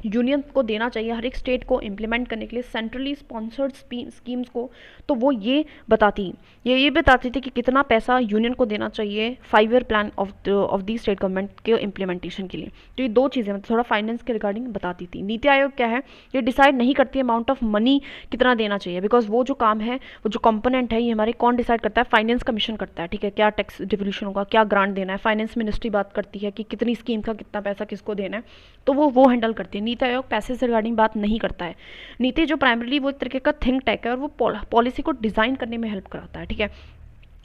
यूनियन को देना चाहिए हर एक स्टेट को इम्प्लीमेंट करने के लिए सेंट्रली स्पॉन्सर्ड स्कीम्स को, तो वो ये बताती थी कि कितना पैसा यूनियन को देना चाहिए 5 year plan of the state government के इम्प्लीमेंटेशन के लिए। तो ये 2 चीज़ें मतलब थोड़ा फाइनेंस के रिगार्डिंग बताती थी। नीति आयोग क्या है, ये डिसाइड नहीं करती है अमाउंट ऑफ मनी कितना देना चाहिए, बिकॉज वो जो काम है, वो जो कंपोनेंट है, ये हमारे कौन डिसाइड करता है, फाइनेंस कमीशन करता है, ठीक है, क्या टैक्स डिवोल्यूशन होगा, क्या ग्रांट देना है, फाइनेंस मिनिस्ट्री बात करती है कि कितनी स्कीम का कितना पैसा किसको देना है, तो वो हैंडल करती है। नीति आयोग पैसे से रिगार्डिंग बात नहीं करता है। नीति जो प्राइमरीली वो एक तरीके का थिंक टैंक है और वो पॉलिसी को डिज़ाइन करने में हेल्प कराता है, ठीक है,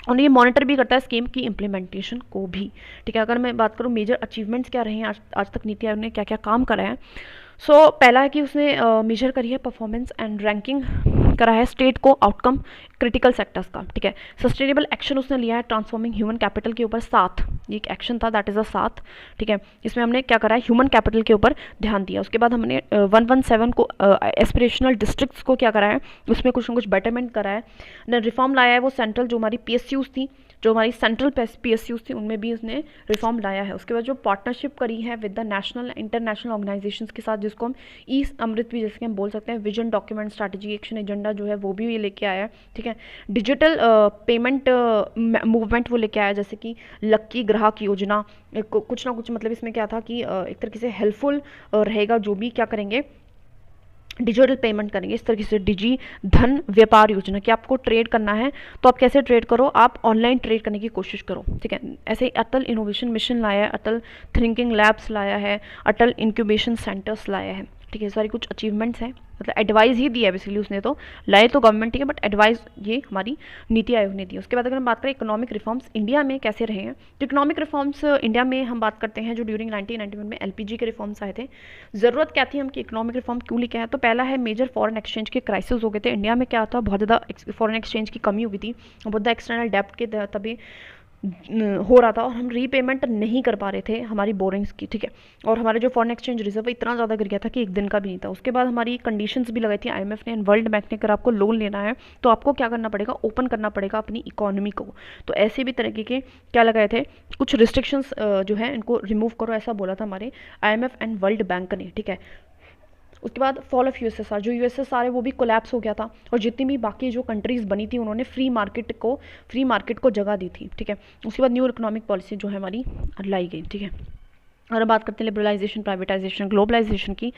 और ये मॉनिटर भी करता है स्कीम की इम्प्लीमेंटेशन को भी, ठीक है। अगर मैं बात करूँ मेजर अचीवमेंट्स क्या रहे हैं आज तक नीति आयोग ने क्या क्या काम करा है, सो पहला है कि उसने मेजर करी है परफॉर्मेंस एंड रैंकिंग करा है स्टेट को आउटकम क्रिटिकल सेक्टर्स का, ठीक है। सस्टेनेबल एक्शन उसने लिया है ट्रांसफॉर्मिंग ह्यूमन कैपिटल के ऊपर 7, ये एक एक्शन था, दैट इज़ अ 7, ठीक है। इसमें हमने क्या करा है, ह्यूमन कैपिटल के ऊपर ध्यान दिया। उसके बाद हमने 117 को एस्पिरेशनल डिस्ट्रिक्ट्स को क्या करा है, उसमें कुछ ना कुछ बेटरमेंट करा है, रिफॉर्म लाया है वो सेंट्रल जो हमारी PSUs थी, जो हमारी सेंट्रल PSUs थी, उनमें भी उसने रिफॉर्म लाया है। उसके बाद जो पार्टनरशिप करी है with the national international organisations के साथ, जिसको हम ई अमृत भी जैसे हम बोल सकते हैं, vision document strategy action agenda जो है वो भी ये लेके आया है, ठीक है। डिजिटल पेमेंट मूवमेंट वो लेके आया, जैसे कि लक्की ग्राहक योजना, कुछ ना कुछ मतलब इसमें क्या था कि एक तरीके से हेल्पफुल रहेगा, जो भी क्या करेंगे डिजिटल पेमेंट करेंगे, इस तरीके से डिजी धन व्यापार योजना कि आपको ट्रेड करना है तो आप कैसे ट्रेड करो, आप ऑनलाइन ट्रेड करने की कोशिश करो, ठीक है। ऐसे ही अटल इनोवेशन मिशन लाया है, अटल थिंकिंग लैब्स लाया है, अटल इंक्यूबेशन सेंटर्स लाया है, ठीक है, सारी कुछ अचीवमेंट्स हैं, मतलब एडवाइस ही दी है बेसिकली उसने, तो लाए तो गवर्नमेंट ही है बट एडवाइस ये हमारी नीति आयोग ने दी। उसके बाद अगर हम बात करें इकोनॉमिक रिफॉर्म्स इंडिया में कैसे रहे हैं, तो इकोनॉमिक रिफॉर्म्स इंडिया में हम बात करते हैं जो ड्यूरिंग 1991 में एलपीजी के रिफॉर्म्स आए थे। ज़रूरत क्या थी हम कि इकोनॉमिक रिफॉर्म क्यों लेके आए, तो पहला है मेजर फॉरेन एक्सचेंज के क्राइसिस हो गए थे इंडिया में, क्या था बहुत ज़्यादा फॉरेन एक्सचेंज की कमी हो गई थी, बहुत ज़्यादा एक्सटर्नल डेप्ट के तभी हो रहा था और हम रीपेमेंट नहीं कर पा रहे थे हमारी बोरिंग्स की, ठीक है, और हमारे जो फॉरेन एक्सचेंज रिजर्व इतना ज़्यादा गिर गया था कि एक दिन का भी नहीं था। उसके बाद हमारी कंडीशंस भी लगाई थी आईएमएफ ने एंड वर्ल्ड बैंक ने, अगर आपको लोन लेना है तो आपको क्या करना पड़ेगा, ओपन करना पड़ेगा अपनी इकोनॉमी को। तो ऐसे भी तरीके के क्या लगाए थे, कुछ रिस्ट्रिक्शंस जो है इनको रिमूव करो, ऐसा बोला था हमारे आईएमएफ एंड वर्ल्ड बैंक ने, ठीक है। उसके बाद फॉल ऑफ यूएसएसआर, जो यूएसएसआर है वो भी कोलैप्स हो गया था और जितनी भी बाकी जो कंट्रीज़ बनी थी उन्होंने फ्री मार्केट को जगह दी थी, ठीक है। उसके बाद न्यू इकोनॉमिक पॉलिसी जो है हमारी लाई गई, ठीक है। अगर बात करते हैं लिबरलाइजेशन, प्राइवेटाइजेशन, ग्लोबलाइजेशन की,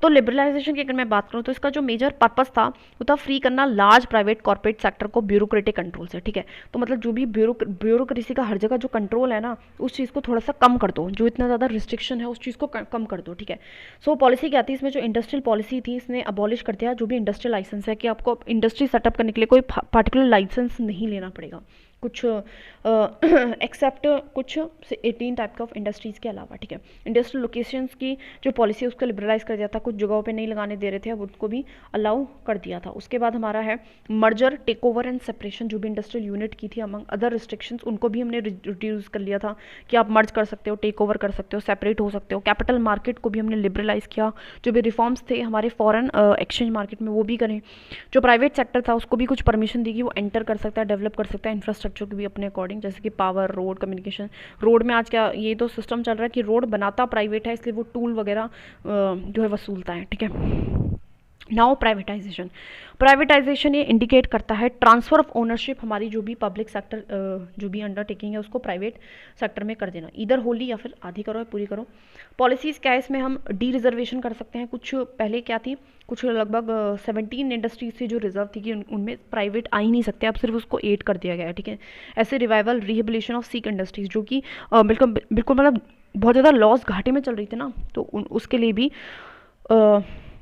तो लिबरलाइजेशन की अगर मैं बात करूँ तो इसका जो मेजर पर्पस था वो था फ्री करना लार्ज प्राइवेट कॉर्पोरेट सेक्टर को ब्यूरोक्रेटिक कंट्रोल से, ठीक है। तो मतलब जो भी ब्यूरोक्रेसी का हर जगह जो कंट्रोल है ना, उस चीज़ को थोड़ा सा कम कर दो, जो इतना ज़्यादा रिस्ट्रिक्शन है उस चीज़ को कम कर दो, ठीक है। सो पॉलिसी क्या थी इसमें, जो इंडस्ट्रियल पॉलिसी थी इसने अबॉलिश कर दिया जो भी इंडस्ट्रियल लाइसेंस है, कि आपको इंडस्ट्री सेटअप करने के लिए कोई पर्टिकुलर लाइसेंस नहीं लेना पड़ेगा, कुछ एक्सेप्ट कुछ 18 टाइप ऑफ इंडस्ट्रीज़ के अलावा, ठीक है। इंडस्ट्रियल लोकेशंस की जो पॉलिसी है उसको लिबरलाइज कर दिया था, कुछ जगहों पे नहीं लगाने दे रहे थे, अब उसको भी अलाउ कर दिया था। उसके बाद हमारा है merger, take over and separation, जो भी इंडस्ट्रियल यूनिट की थी अमंग अदर रिस्ट्रिक्शंस उनको भी हमने रिड्यूस कर लिया था, कि आप मर्ज कर सकते हो, टेक ओवर कर सकते हो, सेपरेट हो सकते हो। कैपिटल मार्केट को भी हमने लिबरलाइज किया, जो भी रिफॉर्म्स थे हमारे फॉरेन एक्सचेंज मार्केट में वो भी करें। जो प्राइवेट सेक्टर था उसको भी कुछ परमिशन दी कि वो एंटर कर सकता है, डेवलप कर सकता है इंफ्रास्ट्रक्चर की भी अपने अकॉर्डिंग, जैसे कि पावर, रोड, कम्युनिकेशन। रोड में आज क्या ये तो सिस्टम चल रहा है कि रोड बनाता प्राइवेट है, इसलिए वो टूल वगैरह जो है वसूलता है, ठीक है। नाउ प्राइवेटाइजेशन ये इंडिकेट करता है ट्रांसफर ऑफ ओनरशिप, हमारी जो भी पब्लिक सेक्टर जो भी अंडरटेकिंग है उसको प्राइवेट सेक्टर में कर देना, इधर होली या फिर आधी करो या पूरी करो। पॉलिसीज़ क्या है इसमें, हम डी रिजर्वेशन कर सकते हैं, कुछ पहले क्या थी, कुछ लगभग 17 इंडस्ट्रीज थी जो रिजर्व थी कि उनमें प्राइवेट आ ही नहीं सकते, अब सिर्फ उसको 8 कर दिया गया है, ठीक है। ऐसे revival rehabilitation of sick industries, जो कि बिल्कुल मतलब बहुत ज़्यादा लॉस घाटे में चल रही थी ना, तो उसके लिए भी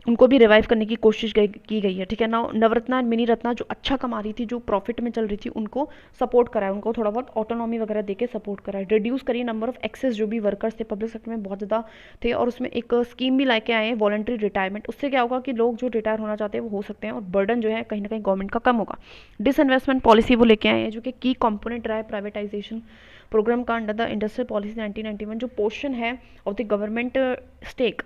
उनको भी रिवाइव करने की कोशिश की गई है, ठीक है ना। नवरत्ना एंड मिनी रत्ना जो अच्छा कमा रही थी, जो प्रॉफिट में चल रही थी, उनको सपोर्ट कराए, उनको थोड़ा बहुत ऑटोनॉमी वगैरह देके सपोर्ट कराए। रिड्यूस करिए नंबर ऑफ एक्सेस, जो भी वर्कर्स थे पब्लिक सेक्टर में बहुत ज़्यादा थे, और उसमें एक स्कीम भी लेके आए हैं वॉलंटरी रिटायरमेंट। उससे क्या होगा कि लोग जो रिटायर होना चाहते हैं वो हो सकते हैं और बर्डन जो है कहीं ना कहीं गवर्नमेंट का कम होगा। डिसइन्वेस्टमेंट पॉलिसी वो लेके आए हैं जो कि की कॉम्पोनेंट रहा है प्राइवेटाइजेशन प्रोग्राम का अंडर द इंडस्ट्रियल पॉलिसी 1991। जो पोर्शन है of the government stake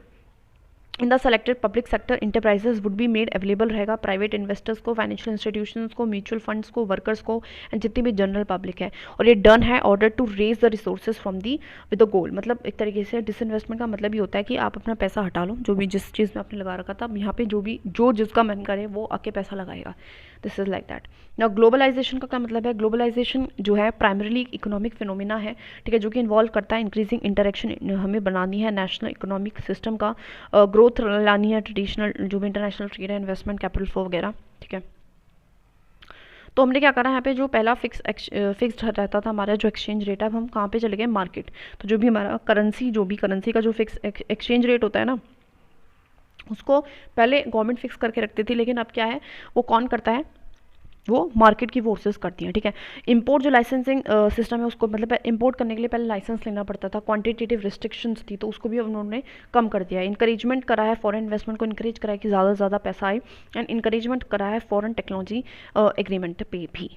in the selected public sector enterprises would be made available रहेगा प्राइवेट इन्वेस्टर्स को, फाइनेंशियल इंस्टीट्यूशंस को, म्यूचुअल फंड्स को, वर्कर्स को एंड जितनी भी जनरल पब्लिक है। और ये डन है order to raise the resources from the with the goal, मतलब एक तरीके से डिसइन्वेस्टमेंट का मतलब ये होता है कि आप अपना पैसा हटा लो, जो भी जिस चीज़ में आपने लगा रखा था, यहाँ पे जो जिसका मन करे वो आके पैसा लगाएगा। This is like that. Now globalisation का क्या मतलब है, ग्लोबलाइजेशन जो है प्राइमरीली इकोनॉमिक फिनोमिना है, ठीक है, जो कि इन्वॉल्व करता है इंक्रीजिंग इंटरेक्शन, हमें बनानी है नेशनल इकोनॉमिक सिस्टम का, ग्रोथ लानी है, ट्रेडिशनल जो भी इंटरनेशनल ट्रेड है, इन्वेस्टमेंट, कैपिटल फ्लो वगैरह, ठीक है। तो हमने क्या करा यहाँ पे, जो पहला फिक्स्ड रहता था हमारा जो एक्सचेंज रेट है, अब हम कहाँ पे चले गए, मार्केट। तो जो भी हमारा करेंसी का जो फिक्स एक्सचेंज रेट होता है ना, उसको पहले गवर्नमेंट फिक्स करके रखती थी, लेकिन अब क्या है, वो कौन करता है, वो मार्केट की फोर्सेस करती हैं, ठीक है। इंपोर्ट जो लाइसेंसिंग सिस्टम है उसको, मतलब इंपोर्ट करने के लिए पहले लाइसेंस लेना पड़ता था, क्वांटिटेटिव रिस्ट्रिक्शंस थी, तो उसको भी उन्होंने कम कर दिया है। इंकरेजमेंट करा है फॉरेन इन्वेस्टमेंट को, इंकरेज करा है कि ज़्यादा से ज़्यादा पैसा आए, एंड इंकरेजमेंट करा है फॉरेन टेक्नोलॉजी एग्रीमेंट पे भी,